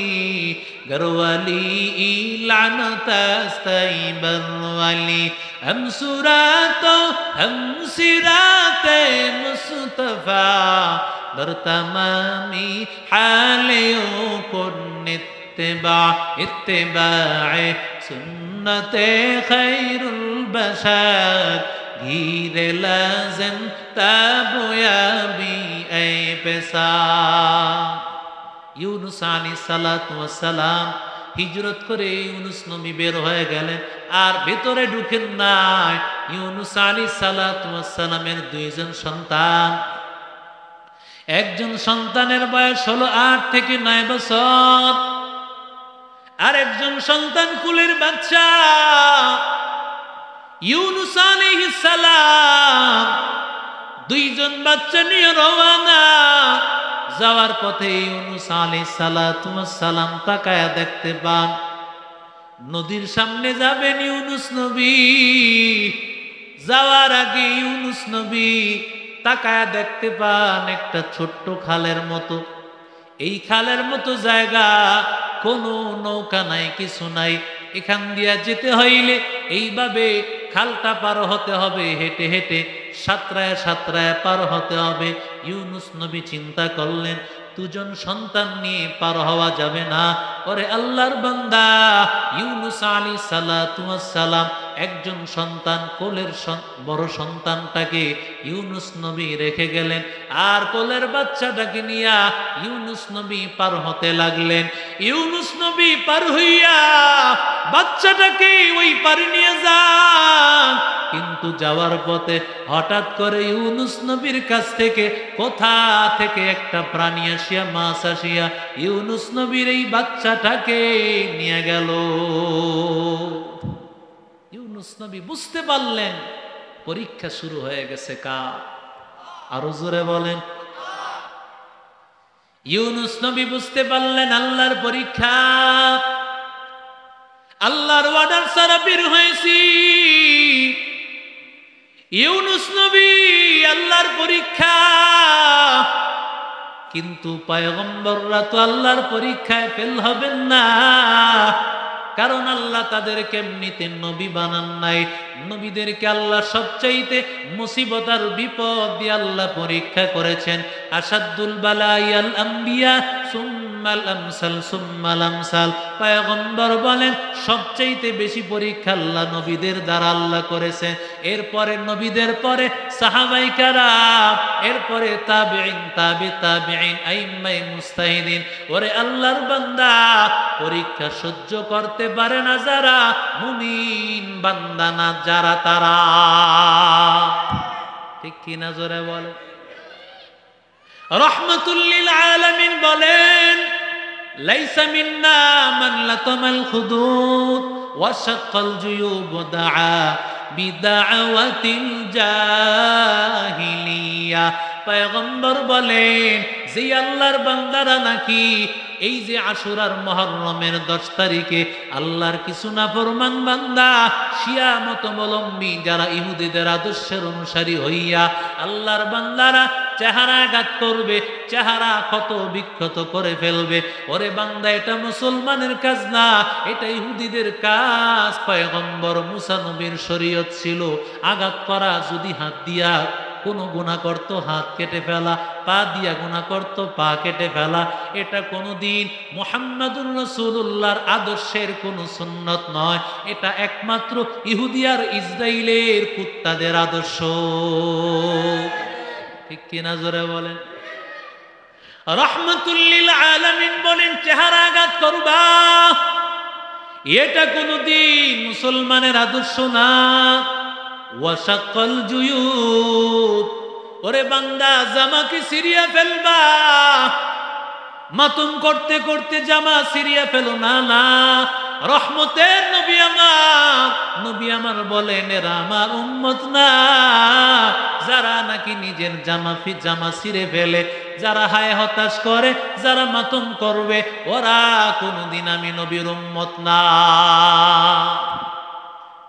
গরওয়ালি ইলানতাস্তাই বরওয়ালি हम सुरातो हम सिराते मुस्तफा दर तमामी हालियों को इत्तिबा इत्तिबाए सुन्नते खैरुल बशर घीरे लाज़िम ताबयाबी ऐ पेशा। ইউনুস আলাইহিস সালাতু ওয়াস সালাম হিজরত করে ইউনুস নবী বের হয়ে গেলেন, আর ভেতরে ঢুকেন নাই। ইউনুস আলাইহিস সালাতু ওয়াস সালামের দুইজন সন্তান, একজন সন্তানের বয়স হলো 8 থেকে 9 বছর, আর একজন সন্তান কুলের বাচ্চা। ইউনুস আলাইহিস সালাম দুইজন বাচ্চা নিয়ে রওনা। যাওয়ার পথে ইউনুস আলাইহিস সালাতু ওয়াস সালাম তাকায়া দেখতে পান নদীর সামনে যাবেন ইউনুস নবী। যাওয়ার আগে ইউনুস নবী তাকায়া দেখতে পান একটা ছোট্ট খালের মতো। এই খালের মতো জায়গা, কোনো নৌকা নাই, কিছু নাই। এখান দিয়া যেতে হইলে এইভাবে খালটা পার হতে হবে, হেঁটে হেঁটে সাঁতরায় সাঁতরায় পার হতে হবে। ইউনুস নবী চিন্তা করলেন দুজন সন্তান নিয়ে পার হওয়া যাবে না। ওরে আল্লাহর বান্দা, ইউনুস আলাইহিস সালাতু ওয়াস সালাম একজন সন্তান, কোলের বড় সন্তানটাকে ইউনুস নবী রেখে গেলেন, আর কোলের বাচ্চাটাকে নিয়ে ইউনুস নবী পার হতে লাগলেন। ইউনুস নবী পার হইয়া বাচ্চাটাকে ওই পারে নিয়ে যান, কিন্তু যাওয়ার পথে হঠাৎ করে ইউনুস নবীর কাছ থেকে কোথা থেকে একটা প্রাণী আসিয়া, মাছ আসিয়া ইউনুস নবীর এই বাচ্চাটাকে নিয়ে গেল। ইউনুস নবী বুঝতে পারলেন পরীক্ষা শুরু হয়ে গেছে কার? আরো জোরে বলেন। ইউনুস নবী বুঝতে পারলেন আল্লাহর পরীক্ষা। আল্লাহর ওয়ার্ডার ছাড়া বের হয়েছি। ইউনুস নবী আল্লাহর পরীক্ষা, কিন্তু পয়গম্বররা তো আল্লাহর পরীক্ষায় ফেল হবেন না, কারণ আল্লাহ তাদেরকে এমনিতে নবী বানান নাই। নবীদেরকে আল্লাহ সবচাইতে মুসিবত আর বিপদ দিয়ে আল্লাহ পরীক্ষা করেছেন। আসাদুল বালাইয়াল আম্বিয়া সুম্মাল আমসাল সুম্মাল আমসাল। পয়গম্বর বলেন সবচাইতে বেশি পরীক্ষা আল্লাহ নবীদের দ্বারা আল্লাহ করেছেন। এরপরে নবীদের পরে সাহাবায়ে কেরাম, এরপরে তাবেঈন, তাবেঈন, আইম্মায়ে মুজতাহিদিন। ওরে আল্লাহর বান্দা, পরীক্ষা সহ্য করতে পারে না যারা, মুমিন বান্দা না যারা, তারা। ঠিক কি না জোরে বলে? রাহমাতুল লিল আলামিন বলেন লাইসা মিন্না মান লাতামাল খুদুদ ওয়া শাক্কাল জুয়ুব ওয়া দাআ বিদাওয়াতিল জাহিলিয়া। পয়গম্বর বলেন যে আল্লাহর বান্দারা নাকি এই যে আশুরার মুহররমের 10 তারিখে আল্লাহর কিছু নাফরমান বান্দা, শিয়া মতাবলম্বী যারা ইহুদিদের আদর্শের অনুসারী হইয়া আল্লাহর বান্দারা চেহারাঘাত করবে, চেহারা ক্ষত বিক্ষত করে ফেলবে। ওরে বান্দা, এটা মুসলমানের কাজ না, এটা ইহুদিদের কাজ। পয়গম্বর মুসা নবীর শরীয়ত ছিল আঘাত করা, যদি হাত দিয়া কোনো গুনাহ করত হাত কেটে ফেলা, পা দিয়া গুনাহ করত পা কেটে ফেলা। এটা কোনোদিন মুহাম্মাদুর রাসূলুল্লাহর আদর্শের কোনো সুন্নত নয়, এটা একমাত্র ইহুদি আর ইসরাইলের কুত্তাদের আদর্শ। ঠিক কিনা জোরে বলেন? রাহমাতুল লিল আলামিন বলেন, চেহারা আঘাত করবা এটা কোনোদিন মুসলমানের আদর্শ না। ওয়াশাক্কাল জুয়ুব, ওরে বান্দা জামাকে ছিঁড়িয়া ফেলবা, মাতম করতে করতে জামা ছিঁড়িয়া ফেলো না। না, রহমতের নবী আমার বলেন এরা আমার উম্মত না, যারা নাকি নিজের জামা ছিঁড়ে ফেলে, যারা হায় হতাশ করে, যারা মাতম করবে, ওরা কোনদিন আমি নবীর উম্মত না।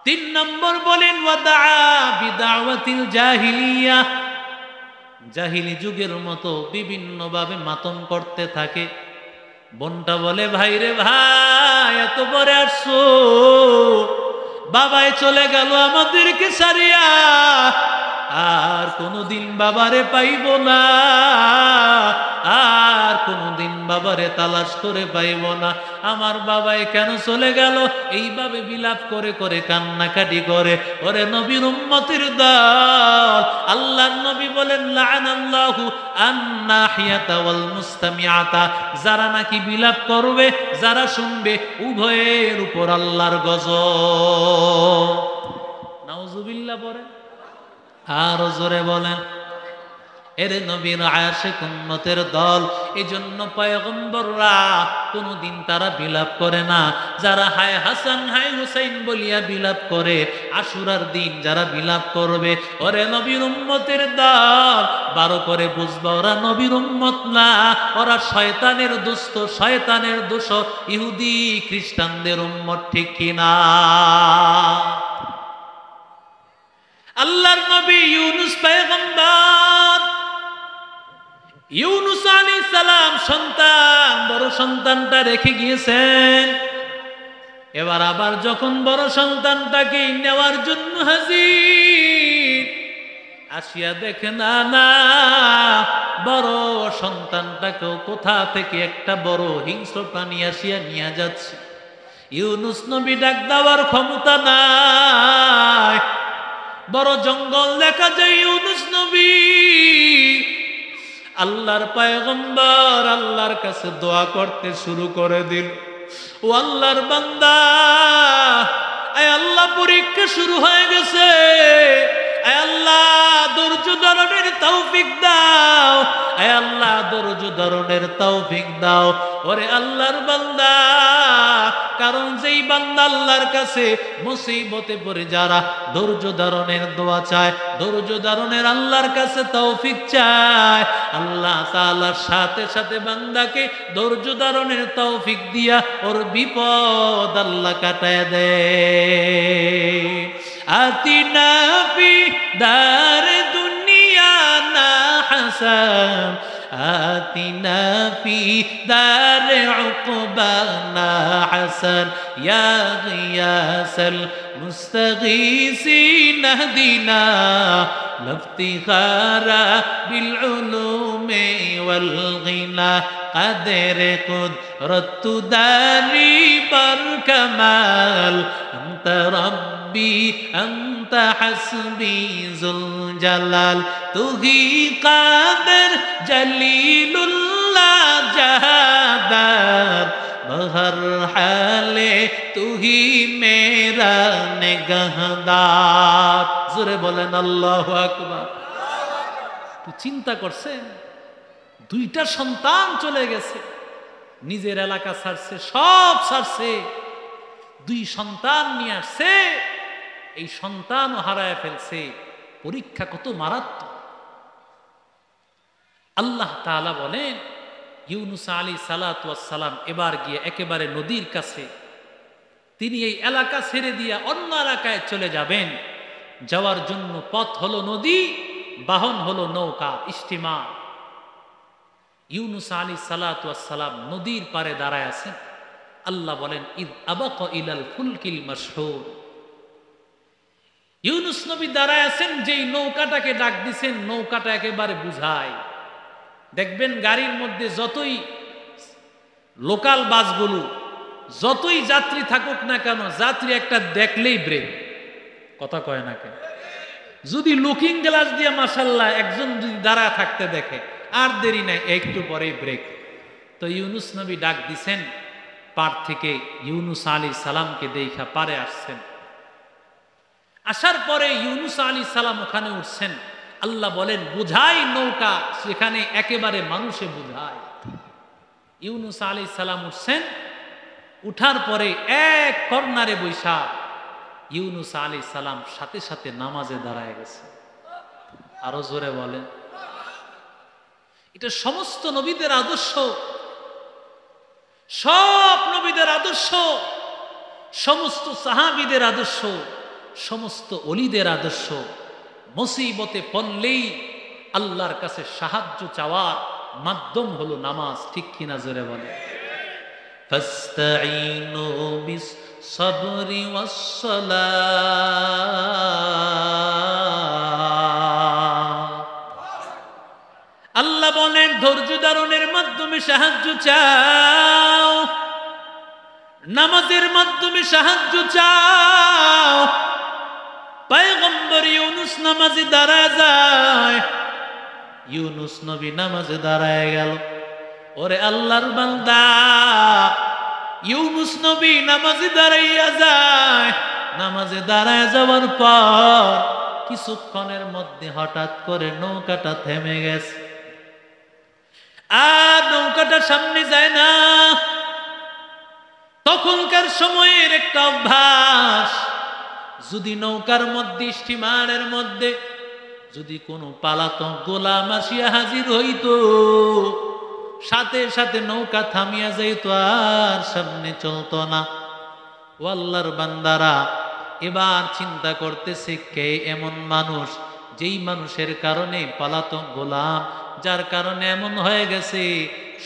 3 নম্বর বলেন ওয়াদা বিদাওয়াতিল জাহিলিয়া, জাহিলি যুগের মতো বিভিন্ন ভাবে মাতম করতে থাকে। বোনটা বলে ভাই রে ভাই, এত পরে আসছো, বাবাই চলে গেল আমাদেরকে সারিয়া, আর কোনদিন বাবারে পাইব না, আর কোনদিন বাবারে তালাশ করে পাইব না। আমার বাবাই কেন চলে গেল? এইভাবে বিলাপ করে করে কান্নাকাটি করে। ওরে নবীর উম্মতের দল, আল্লাহর নবী বলেন লাআনাল্লাহু আন-নাহিয়াতা ওয়াল মুস্তামিআতা, যারা নাকি বিলাপ করবে, যারা শুনবে, উভয়ের উপর আল্লাহর গজব। নাউজুবিল্লাহ বলেন, আর জোরে বলেন। এরে নবীর আশিক উম্মতের দল, এজন্য পয়গম্বররা কোনদিন তারা বিলাপ করে না। যারা হায় হাসান হায় হুসাইন বলিয়া বিলাপ করে, আশুরার দিন যারা বিলাপ করবে, ওরে নবীর উম্মতের দল, 12 করে বুঝবা ওরা নবীর উম্মত না, ওরা শয়তানের দুষ্ট, শয়তানের দোষ, ইহুদি খ্রিস্টানদের উম্মত। ঠিক কিনা? আল্লাহর নবী ইউনুস পয়গম্বর, ইউনুস আলাইহিস সালাম সন্তান, বড় সন্তানটা রেখে গিয়েছেন। এবার আবার যখন বড় সন্তানটাকে নেওয়ার জন্য হাজির, আসিয়া দেখে না না, বড় সন্তানটাকেও কোথা থেকে একটা বড় হিংস্র প্রাণী আসিয়া নিয়ে যাচ্ছে। ইউনুস নবী ডাক দেওয়ার ক্ষমতা নাই, বড় জঙ্গল দেখা যায়। ইউনুস নবী আল্লাহর পয়গম্বর আল্লাহর কাছে দোয়া করতে শুরু করে দিল। ও আল্লাহর বান্দা, আয় আল্লাহ, পরীক্ষা শুরু হয়ে গেছে, আয় আল্লাহ ধৈর্য ধারণের তৌফিক দাও, আয় আল্লাহ ধৈর্য ধারণের তৌফিক দাও। ওরে আল্লাহর বান্দা, কারণ যেই বান্দা আল্লাহর কাছে মুসিবতে পড়ে যারা ধৈর্য ধারণের দোয়া চায়, ধৈর্য ধারণের আল্লাহর কাছে তৌফিক চায়, আল্লাহ তাআলার সাথে সাথে বান্দাকে ধৈর্য ধারণের তৌফিক দিয়া ওর বিপদ আল্লাহ কাটায় দেয়। আতিনা ফি দার দুনিয়া না হাসান, আতিনা ফি দার উকবানা হাসান, ইয়া গিয়াসাল মুস্তাগীসিন ইহদিনা লাফতিখারা বিল উলুমি ওয়াল গিনা, قدر قدرت داري بركمال، أنت ربي أنت حسبي ذو الجلال، তুহি قادر جليل الله جهادار، بہر حالے তুহি মেরা নিগাহদার। জোরে বলেন আল্লাহু আকবার। তুই চিন্তা করছেন, 2টা সন্তান চলে গেছে, নিজের এলাকা ছাড়ছে, সব ছাড়ছে, 2 সন্তান নিয়ে আসছে, এই সন্তানও হারায় ফেলছে। পরীক্ষা কত মারাত্মক! আল্লাহ তাআলা বলেন, ইউনুস আলাইহিস সালাতু ওয়াস সালাম এবার গিয়ে একেবারে নদীর কাছে, তিনি এই এলাকা ছেড়ে দিয়ে অন্য এলাকায় চলে যাবেন। যাওয়ার জন্য পথ হলো নদী, বাহন হলো নৌকা, স্টিমার। ইউনুস আলাইহিস সালাতু ওয়াস সালাম নদীর পারে দাঁড়ায় আছেন। আল্লাহ বলেন, ইদ আবাকা ইলাল ফুলকিল মাশহুর, ইউনুস নবী দাঁড়ায় আছেন, যেই নৌকাটাকে ডাক দিছেন নৌকাটা একেবারে বুঝায়। দেখবেন গাড়ির মধ্যে যতই লোকাল বাসগুলো যতই যাত্রী থাকুক না কেন, যাত্রী একটা দেখলেই ব্রেক, কথা কয় না কেন? যদি লুকিং গ্লাস দিয়ে মাশাল্লাহ একজন যদি দাঁড়া থাকতে দেখে, আর দেরি নাই, একটু পরেই ব্রেক। তো ইউনুস নবী ডাক দিছেন, পার থেকে ইউনুস আলাইহিস সালামকে দেখা পারে আসছেন। আসার পরে ইউনুস আলাইহিস সালাম ওখানে উঠছেন। আল্লাহ বলেন বুঝাই নৌকা, সেখানে একেবারে মানুষে বুঝায়। ইউনুস আলাইহিস সালাম উঠছেন, উঠার পরে এক কর্নারে বৈশা ইউনুস আলাইহিস সালাম সাথে সাথে নামাজে দাঁড়ায় গেছে। আরো জোরে বলেন। এটা সমস্ত নবীদের আদর্শ, সব নবীদের আদর্শ, সমস্ত সাহাবীদের আদর্শ, সমস্ত ওলিদের আদর্শ। মুসিবতে পড়লেই আল্লাহর কাছে সাহায্য চাওয়ার মাধ্যম হলো নামাজ, ঠিক কিনা জোরে বলে? ফাস্তাঈনু বিস সাবরি ওয়াস সালাহ। আল্লাহ বলেন ধৈর্য ধারণের মাধ্যমে সাহায্য চাও, নামাজের মাধ্যমে সাহায্য চাও। পয়গম্বর ইউনুস নামাজে দাঁড়ায় যায়, ইউনুস নবী নামাজে দাঁড়ায় গেল। ওরে আল্লাহর বান্দা, ইউনুস নবী নামাজে দাঁড়াইয়া যায়। নামাজে দাঁড়ায় যাওয়ার পর কিছুক্ষণের মধ্যে হঠাৎ করে নৌকাটা থেমে গেছে, আর নৌকাটা সামনে যায় না। তখনকার সময়ের একটা অভ্যাস, যদি নৌকার মধ্যে স্টিমারের মধ্যে যদি কোনো পালাতক গোলাম আসিয়া হাজির হইত, সাথে সাথে নৌকা থামিয়া যাইত, আর সামনে চলতো না। ও আল্লাহর বান্দারা, এবার চিন্তা করতেছে কে এমন মানুষ, যেই মানুষের কারণে পালাতক গোলাম, যার কারণে এমন হয়ে গেছে।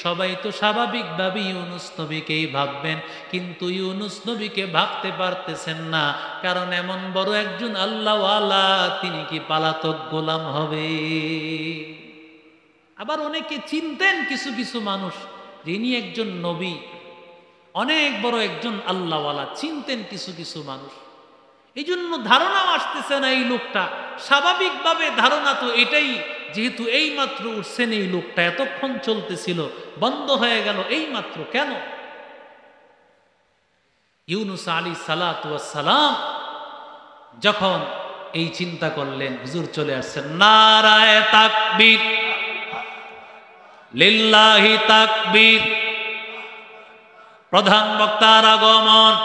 সবাই তো স্বাভাবিকভাবে ইউনুস নবীকেই ভাববেন, কিন্তু ইউনুস নবীকে ভাবতে পারতেছেন না, কারণ এমন বড় একজন আল্লাহওয়ালা, তিনি কি পালাতক গোলাম হবে? আবার অনেকে চিনতেন কিছু কিছু মানুষ, যিনি একজন নবী, অনেক বড় একজন আল্লাহওয়ালা, চিনতেন কিছু কিছু মানুষ। এই জন্য ধারণাও আসতেছে না এই লোকটা, স্বাভাবিকভাবে ধারণা তো এটাই, যেহেতু এই মাত্র উঠছেন, এই লোকটা এতক্ষণ চলতেছিল, বন্ধ হয়ে গেল এই মাত্র কেন? ইউনুস আলাইহিস সালাতু ওয়াস সালাম যখন এই চিন্তা করলেন, হুজুর চলে আসছেন। নারায়ে তাকবীর, লিল্লাহি তাকবীর। প্রধান বক্তার আগমন।